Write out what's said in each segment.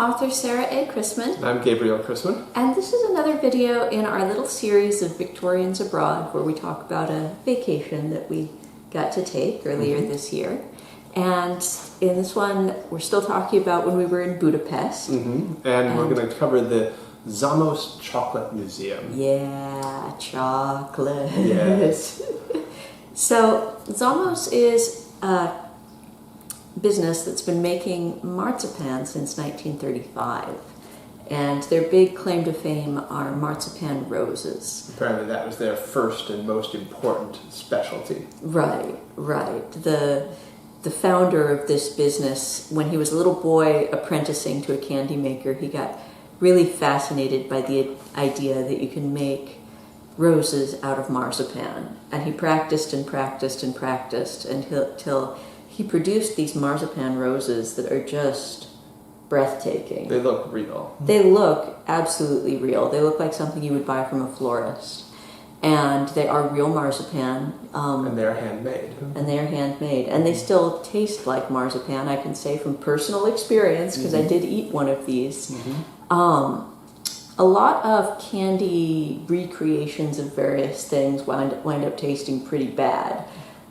author Sarah A. Chrisman. I'm Gabriel Chrisman. And this is another video in our little series of Victorians Abroad where we talk about a vacation that we got to take earlier this year. And in this one, we're still talking about when we were in Budapest. And we're going to cover the Szamos Chocolate Museum. Yeah, chocolate. Yes. So, Szamos is a business that's been making marzipan since 1935. And their big claim to fame are marzipan roses. Apparently that was their first and most important specialty. Right. The founder of this business, when he was a little boy apprenticing to a candy maker, he got really fascinated by the idea that you can make roses out of marzipan. And he practiced and practiced and practiced until he produced these marzipan roses that are just breathtaking. They look real. They look absolutely real. They look like something you would buy from a florist. And they are real marzipan. And they're handmade. And they still taste like marzipan, I can say from personal experience, because I did eat one of these. A lot of candy recreations of various things wind up tasting pretty bad.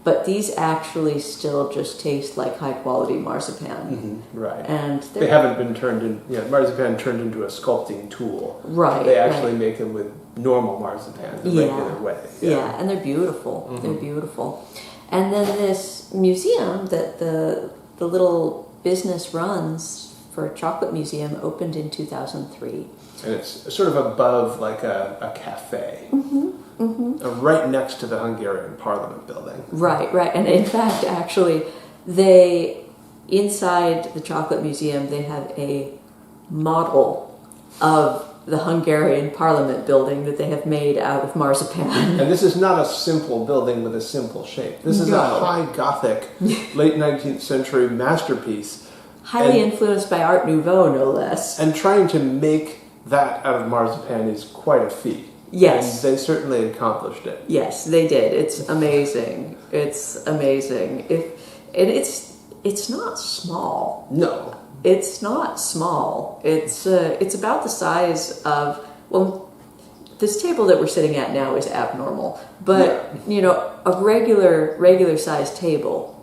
But these actually still just taste like high-quality marzipan. Right. And they haven't been turned in, marzipan turned into a sculpting tool. Right. They actually make them with normal marzipan, the regular way. Yeah, and they're beautiful. They're beautiful. And then this museum that the little business runs for a chocolate museum opened in 2003. And it's sort of above like a cafe. Right next to the Hungarian Parliament building. Right. And in fact, actually, inside the chocolate museum, they have a model of the Hungarian Parliament building that they have made out of marzipan. And this is not a simple building with a simple shape. This is a high Gothic, late 19th century masterpiece. Highly influenced by Art Nouveau, no less. And trying to make that out of marzipan is quite a feat. Yes. And they certainly accomplished it. Yes, they did. It's amazing. It's amazing. It's not small. No. It's not small. It's about the size of, well, this table that we're sitting at now is abnormal, but a regular sized table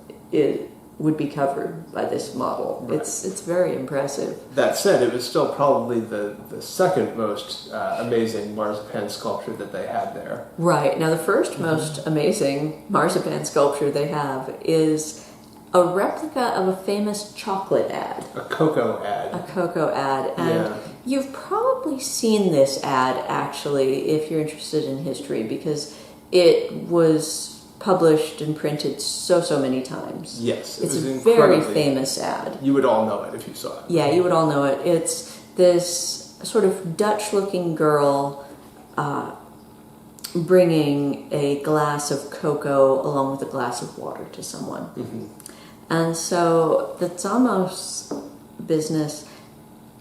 would be covered by this model. Right. It's very impressive. That said, it was still probably the second most amazing marzipan sculpture that they had there. Right. Now the first most amazing marzipan sculpture they have is a replica of a famous chocolate ad. A cocoa ad. And you've probably seen this ad, actually, if you're interested in history, because it was published and printed so many times. Yes, it's a very famous ad. You would all know it if you saw it. Yeah, you would all know it. It's this sort of Dutch-looking girl bringing a glass of cocoa along with a glass of water to someone. And so the Szamos business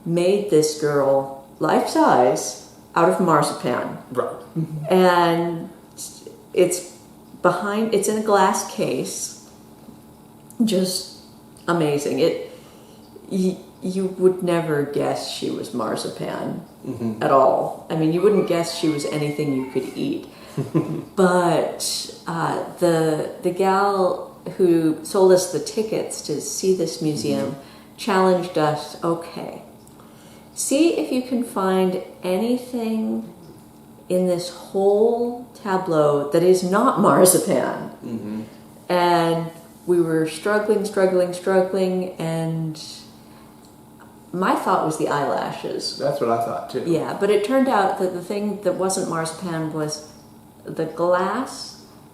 made this girl life-size out of marzipan. Right. And it's in a glass case. Just amazing. You would never guess she was marzipan at all. I mean, you wouldn't guess she was anything you could eat. But the gal who sold us the tickets to see this museum challenged us, okay, see if you can find anything in this whole tableau that is not marzipan. And we were struggling, and my thought was the eyelashes. That's what I thought too. Yeah, but it turned out that the thing that wasn't marzipan was the glass,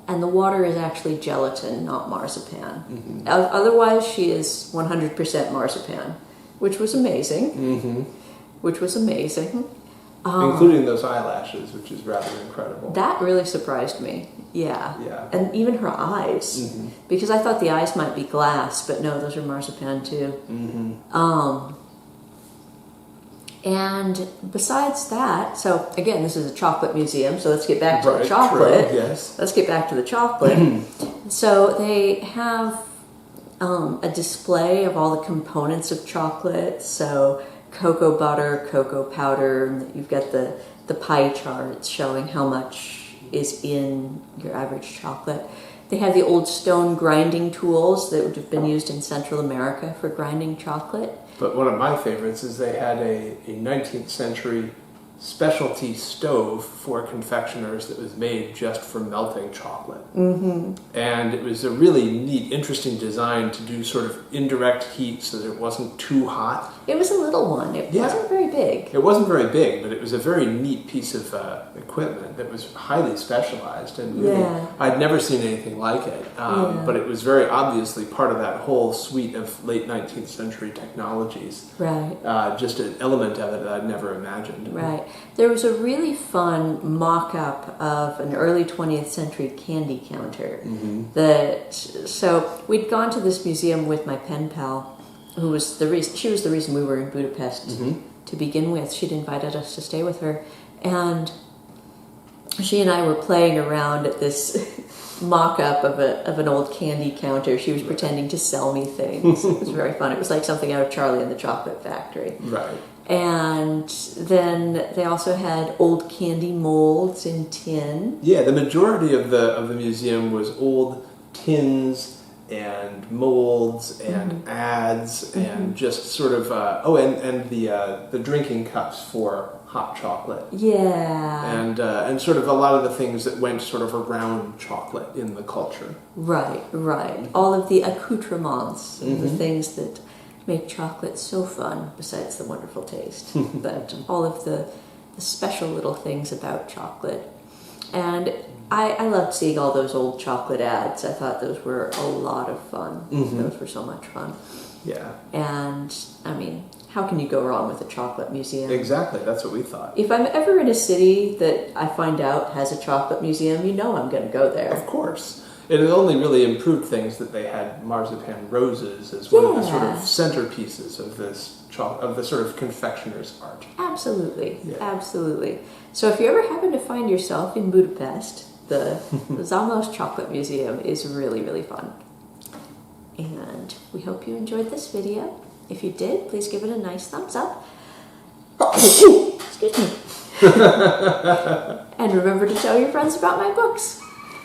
and the water is actually gelatin, not marzipan. Otherwise, she is 100% marzipan, which was amazing. Including those eyelashes, which is rather incredible. That really surprised me. Yeah. And even her eyes, because I thought the eyes might be glass, but no, those are marzipan too. And besides that, so again, this is a chocolate museum, so let's get back to the chocolate. True, yes. Let's get back to the chocolate. So they have a display of all the components of chocolate. So cocoa butter, cocoa powder, and you've got the pie charts showing how much is in your average chocolate. They have the old stone grinding tools that would have been used in Central America for grinding chocolate. But one of my favorites is they had a 19th century specialty stove for confectioners that was made just for melting chocolate. Mm-hmm. And it was a really neat, interesting design to do sort of indirect heat so that it wasn't too hot. It was a little one. It wasn't very big. It wasn't very big, but it was a very neat piece of equipment that was highly specialized. And really, I'd never seen anything like it. But it was very obviously part of that whole suite of late 19th century technologies. Right. Just an element of it that I'd never imagined. Right. There was a really fun mock-up of an early 20th century candy counter. So we'd gone to this museum with my pen pal, who was the reason. She was the reason we were in Budapest to begin with. She'd invited us to stay with her, and she and I were playing around at this mock-up of an old candy counter. She was pretending to sell me things. It was very fun. It was like something out of Charlie and the Chocolate Factory. Right. And then they also had old candy molds in tin. Yeah, the majority of the museum was old tins and molds and ads and just sort of and the drinking cups for hot chocolate. Yeah. And sort of a lot of the things that went sort of around chocolate in the culture. Right. All of the accoutrements and the things that make chocolate so fun, besides the wonderful taste. But all of the special little things about chocolate. And I loved seeing all those old chocolate ads. I thought those were a lot of fun. Those were so much fun. Yeah. And, I mean, how can you go wrong with a chocolate museum? Exactly, that's what we thought. If I'm ever in a city that I find out has a chocolate museum, you know I'm going to go there. Of course. It had only really improved things that they had marzipan roses as one of the sort of centerpieces of this of the sort of confectioner's art. Absolutely. So if you ever happen to find yourself in Budapest, the Szamos Chocolate Museum is really, really fun. And we hope you enjoyed this video. If you did, please give it a nice thumbs up. Excuse me. And remember to tell your friends about my books.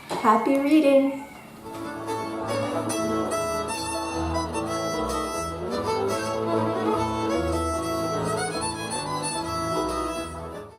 Happy reading!